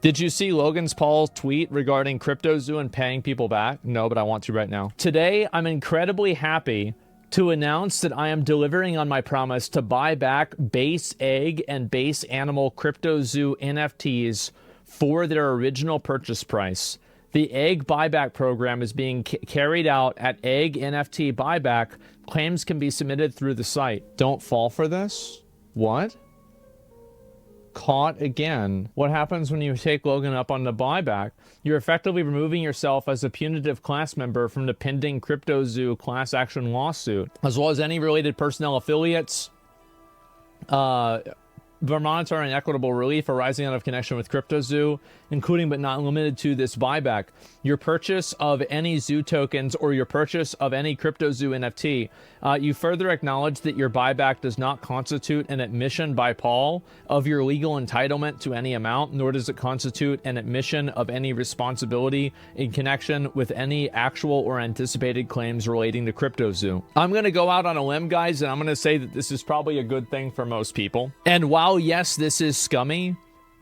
Did you see Logan Paul's tweet regarding CryptoZoo and paying people back? No, but I want to right now. Today, I'm incredibly happy to announce that I am delivering on my promise to buy back base egg and base animal CryptoZoo NFTs for their original purchase price. The egg buyback program is being carried out at Egg NFT Buyback. Claims can be submitted through the site. Don't fall for this? What? Caught again. What happens when you take Logan up on the buyback? You're effectively removing yourself as a punitive class member from the pending CryptoZoo class action lawsuit, as well as any related personnel affiliates. For monetary and equitable relief arising out of connection with CryptoZoo, including but not limited to this buyback. Your purchase of any Zoo tokens or your purchase of any CryptoZoo NFT. You further acknowledge that your buyback does not constitute an admission by Paul of your legal entitlement to any amount, nor does it constitute an admission of any responsibility in connection with any actual or anticipated claims relating to CryptoZoo. I'm going to go out on a limb, guys, and I'm going to say that this is probably a good thing for most people. And while, yes, this is scummy,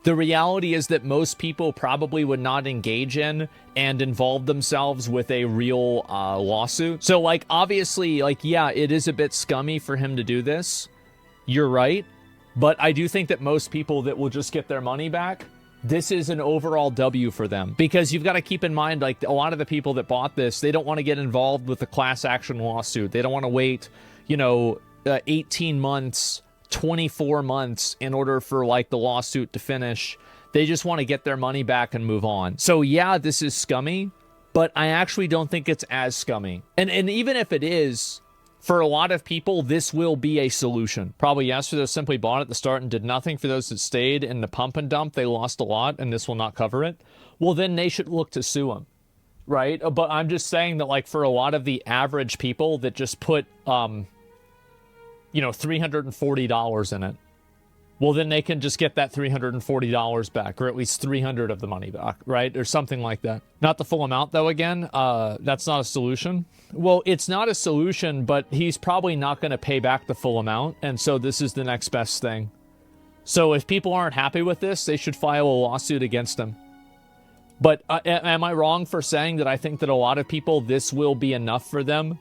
the reality is that most people probably would not engage in and involve themselves with a real lawsuit. So, like, obviously, like, yeah, it is a bit scummy for him to do this. You're right. But I do think that most people that will just get their money back, this is an overall W for them. Because you've got to keep in mind, like, a lot of the people that bought this, they don't want to get involved with the class action lawsuit. They don't want to wait, 18 months, 24 months in order for, like, the lawsuit to finish. They just want to get their money back and move on. So yeah, this is scummy, but I actually don't think it's as scummy. And even if it is, for a lot of people, this will be a solution. Probably yes for those simply bought at the start and did nothing. For those that stayed in the pump and dump, they lost a lot and this will not cover it. Well, then they should look to sue them, right? But I'm just saying that, like, for a lot of the average people that just put $340 in it, well, then they can just get that $340 back, or at least 300 of the money back, right? Or something like that. Not the full amount, though, again. That's not a solution. Well, it's not a solution, but he's probably not going to pay back the full amount, and so this is the next best thing. So if people aren't happy with this, they should file a lawsuit against him. But am I wrong for saying that I think that a lot of people, this will be enough for them,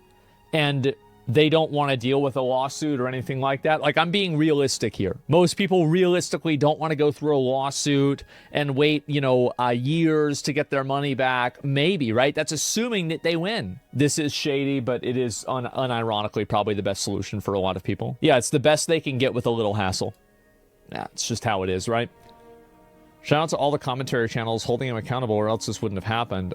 and they don't want to deal with a lawsuit or anything like that? Like, I'm being realistic here. Most people realistically don't want to go through a lawsuit and wait, years to get their money back. Maybe, right? That's assuming that they win. This is shady, but it is unironically probably the best solution for a lot of people. Yeah, it's the best they can get with a little hassle. Yeah, it's just how it is, right? Shout out to all the commentary channels holding him accountable, or else this wouldn't have happened.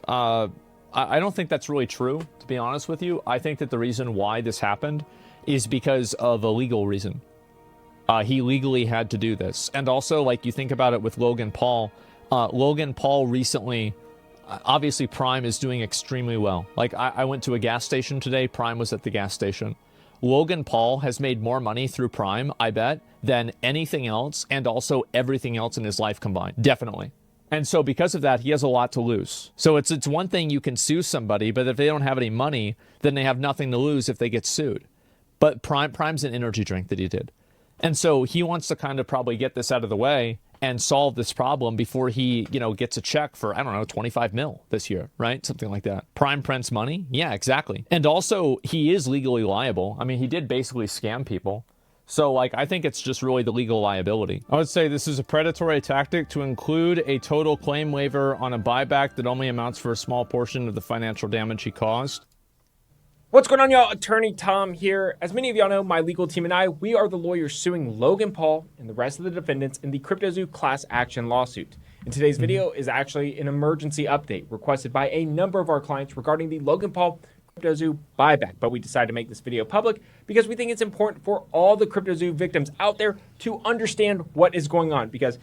I don't think that's really true, to be honest with you. I think that the reason why this happened is because of a legal reason. He legally had to do this. And also, like, you think about it with Logan Paul. Logan Paul recently, obviously Prime is doing extremely well. Like, I went to a gas station today. Prime was at the gas station. Logan Paul has made more money through Prime, I bet, than anything else, and also everything else in his life combined. Definitely. And so because of that, he has a lot to lose. So it's one thing you can sue somebody, but if they don't have any money, then they have nothing to lose if they get sued. But Prime's an energy drink that he did. And so he wants to kind of probably get this out of the way and solve this problem before he, gets a check for, 25 mil this year, right? Something like that. Prime prints money? Yeah, exactly. And also, he is legally liable. I mean, he did basically scam people. So, like, I think it's just really the legal liability. I would say this is a predatory tactic to include a total claim waiver on a buyback that only amounts for a small portion of the financial damage he caused. What's going on, y'all? Attorney Tom here. As many of y'all know, my legal team and I, we are the lawyers suing Logan Paul and the rest of the defendants in the CryptoZoo class action lawsuit. And today's video is actually an emergency update requested by a number of our clients regarding the Logan Paul CryptoZoo buyback, but we decided to make this video public because we think it's important for all the CryptoZoo victims out there to understand what is going on. Because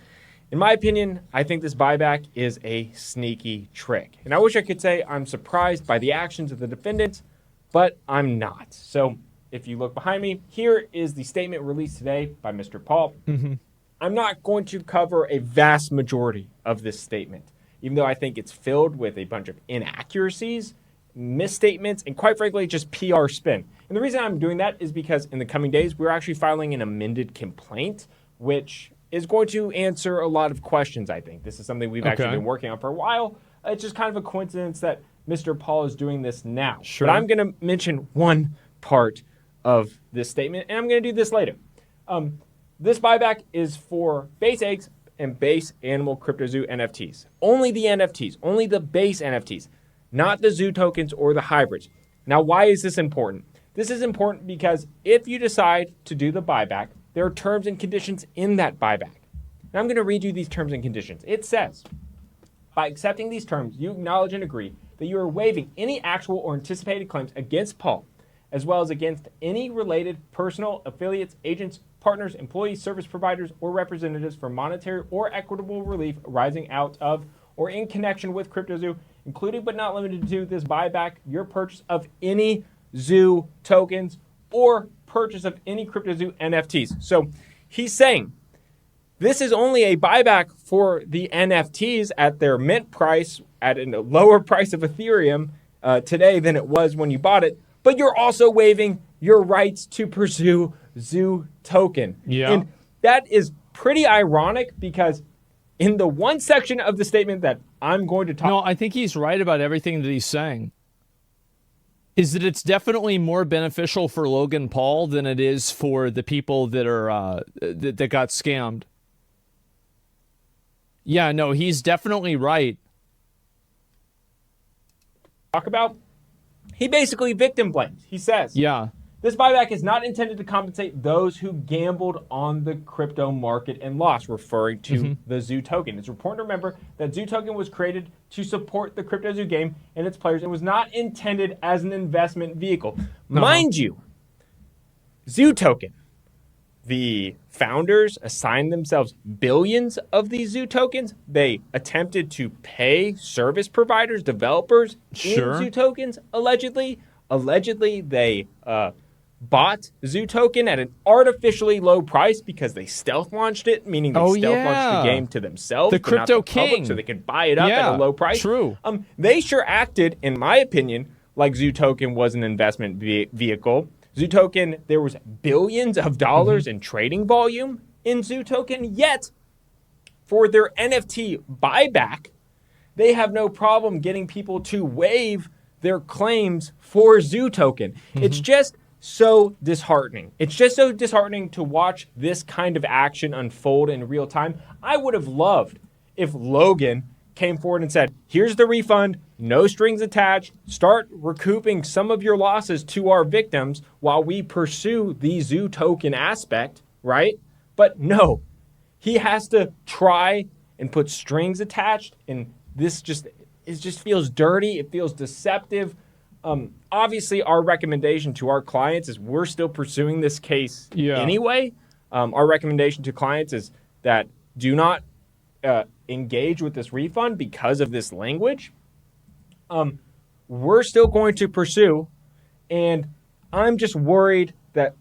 in my opinion, I think this buyback is a sneaky trick. And I wish I could say I'm surprised by the actions of the defendants, but I'm not. So if you look behind me, here is the statement released today by Mr. Paul. I'm not going to cover a vast majority of this statement, even though I think it's filled with a bunch of inaccuracies, misstatements, and quite frankly, just PR spin. And the reason I'm doing that is because in the coming days, we're actually filing an amended complaint, which is going to answer a lot of questions, I think. This is something we've actually been working on for a while. It's just kind of a coincidence that Mr. Paul is doing this now. Sure. But I'm going to mention one part of this statement, and I'm going to do this later. This buyback is for base eggs and base animal CryptoZoo NFTs. Only the NFTs, only the base NFTs, not the zoo tokens or the hybrids. Now, why is this important? This is important because if you decide to do the buyback, there are terms and conditions in that buyback. And I'm going to read you these terms and conditions. It says, by accepting these terms, you acknowledge and agree that you are waiving any actual or anticipated claims against Paul, as well as against any related personal affiliates, agents, partners, employees, service providers, or representatives for monetary or equitable relief arising out of or in connection with CryptoZoo, including but not limited to this buyback, your purchase of any zoo tokens, or purchase of any CryptoZoo NFTs. So he's saying this is only a buyback for the NFTs at their mint price, at a lower price of Ethereum today than it was when you bought it, but you're also waiving your rights to pursue zoo token. Yeah. And that is pretty ironic because in the one section of the statement that I'm going to talk... No, I think he's right about everything that he's saying. Is that it's definitely more beneficial for Logan Paul than it is for the people that are that got scammed. Yeah, no, he's definitely right. Talk about, he basically victim blames. He says, yeah, this buyback is not intended to compensate those who gambled on the crypto market and lost, referring to the Zoo token. It's important to remember that Zoo token was created to support the CryptoZoo game and its players and was not intended as an investment vehicle. Mind you, Zoo token, the founders assigned themselves billions of these Zoo tokens. They attempted to pay service providers, developers in Zoo tokens, allegedly. Allegedly, they bought Zoo token at an artificially low price because they stealth launched it, meaning they stealth launched the game to themselves. The crypto king. Public, so they could buy it up at a low price. True. They sure acted, in my opinion, like Zoo token was an investment vehicle. Zoo token, there was billions of dollars in trading volume in Zoo token, yet for their NFT buyback, they have no problem getting people to waive their claims for Zoo token. It's just so disheartening. It's just so disheartening to watch this kind of action unfold in real time. I would have loved if Logan came forward and said, here's the refund, no strings attached, start recouping some of your losses to our victims while we pursue the Zoo token aspect, right? But no, he has to try and put strings attached, and this just feels dirty. It feels deceptive. Obviously, our recommendation to our clients is we're still pursuing this case anyway. Our recommendation to clients is that do not engage with this refund because of this language. We're still going to pursue, and I'm just worried that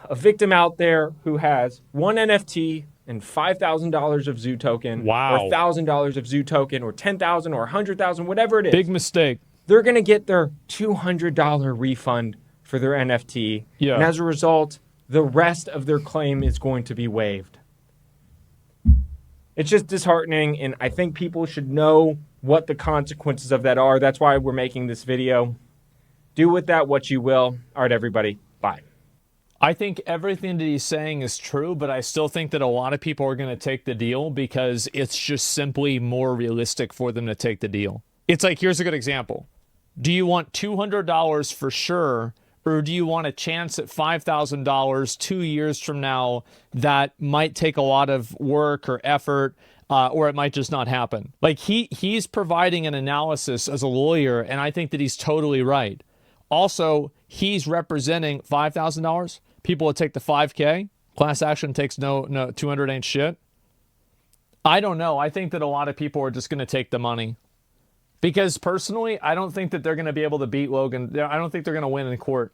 a victim out there who has one NFT and $5,000 of Zoo token, or $1,000 of Zoo token, or $10,000 or $100,000, whatever it is. Big mistake. They're going to get their $200 refund for their NFT. And as a result, the rest of their claim is going to be waived. It's just disheartening, and I think people should know what the consequences of that are. That's why we're making this video. Do with that what you will. All right, everybody. Bye. I think everything that he's saying is true, but I still think that a lot of people are going to take the deal because it's just simply more realistic for them to take the deal. It's like, here's a good example. Do you want $200 for sure, or do you want a chance at $5,000 2 years from now that might take a lot of work or effort, or it might just not happen? Like, he's providing an analysis as a lawyer, and I think that he's totally right. Also, he's representing $5,000. People would take the $5K. Class action takes no 200 ain't shit. I don't know. I think that a lot of people are just going to take the money. Because personally, I don't think that they're going to be able to beat Logan. I don't think they're going to win in court.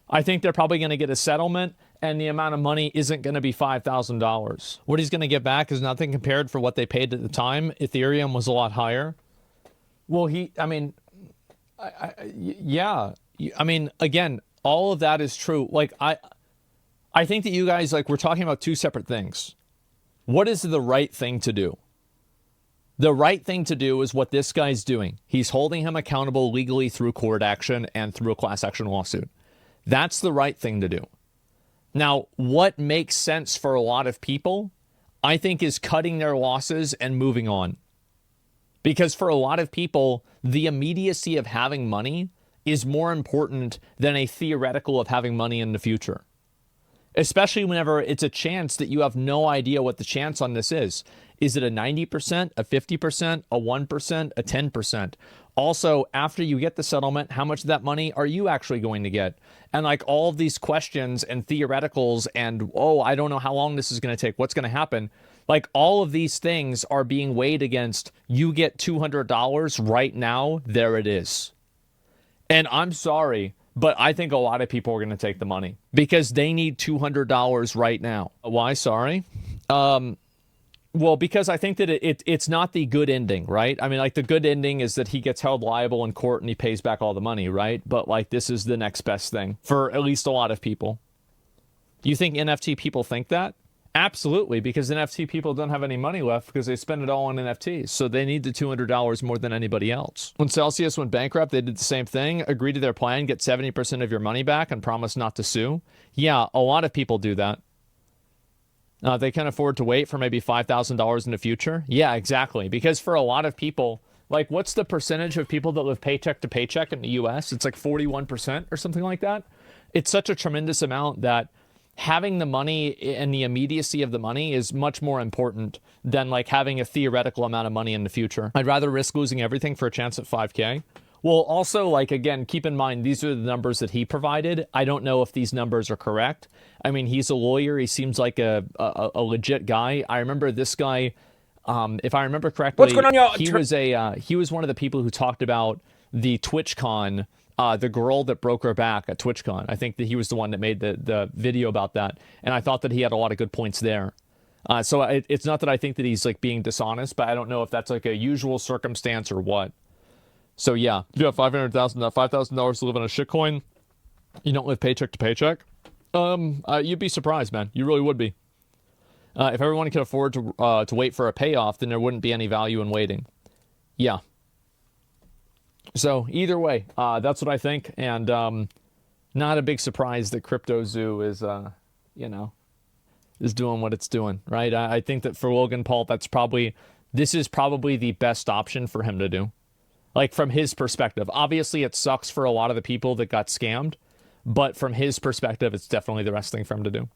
I think they're probably going to get a settlement, and the amount of money isn't going to be $5,000. What he's going to get back is nothing compared for what they paid at the time. Ethereum was a lot higher. Well, again, all of that is true. Like, I think that you guys, like, we're talking about two separate things. What is the right thing to do? The right thing to do is what this guy's doing. He's holding him accountable legally through court action and through a class action lawsuit. That's the right thing to do. Now, what makes sense for a lot of people, I think, is cutting their losses and moving on. Because for a lot of people, the immediacy of having money is more important than a theoretical of having money in the future. Especially whenever it's a chance that you have no idea what the chance on this is. Is it a 90%, a 50%, a 1%, a 10%? Also, after you get the settlement, how much of that money are you actually going to get? And like all of these questions and theoreticals and, oh, I don't know how long this is going to take. What's going to happen? Like all of these things are being weighed against you get $200 right now. There it is. And I'm sorry, but I think a lot of people are going to take the money because they need $200 right now. Why? Sorry. Well, because I think that it's not the good ending, right? I mean, like the good ending is that he gets held liable in court and he pays back all the money, right? But like this is the next best thing for at least a lot of people. Do you think NFT people think that? Absolutely, because NFT people don't have any money left because they spend it all on NFTs. So they need the $200 more than anybody else. When Celsius went bankrupt, they did the same thing. Agree to their plan, get 70% of your money back and promise not to sue. Yeah, a lot of people do that. They can afford to wait for maybe $5,000 in the future. Yeah, exactly. Because for a lot of people, like what's the percentage of people that live paycheck to paycheck in the US? It's like 41% or something like that. It's such a tremendous amount that having the money and the immediacy of the money is much more important than like having a theoretical amount of money in the future. I'd rather risk losing everything for a chance at 5K. Well, also, like, again, keep in mind, these are the numbers that he provided. I don't know if these numbers are correct. I mean, he's a lawyer. He seems like a legit guy. I remember this guy, if I remember correctly, what's going on, y'all? He was one of the people who talked about the TwitchCon, the girl that broke her back at TwitchCon. I think that he was the one that made the video about that. And I thought that he had a lot of good points there. So it's not that I think that he's like being dishonest, but I don't know if that's like a usual circumstance or what. So yeah, you have $5,000 to live on a shitcoin. You don't live paycheck to paycheck. You'd be surprised, man. You really would be. If everyone could afford to wait for a payoff, then there wouldn't be any value in waiting. Yeah. So either way, that's what I think, and not a big surprise that CryptoZoo is, is doing what it's doing, right? I think that for Logan Paul, this is probably the best option for him to do. Like from his perspective, obviously it sucks for a lot of the people that got scammed, but from his perspective, it's definitely the best thing for him to do.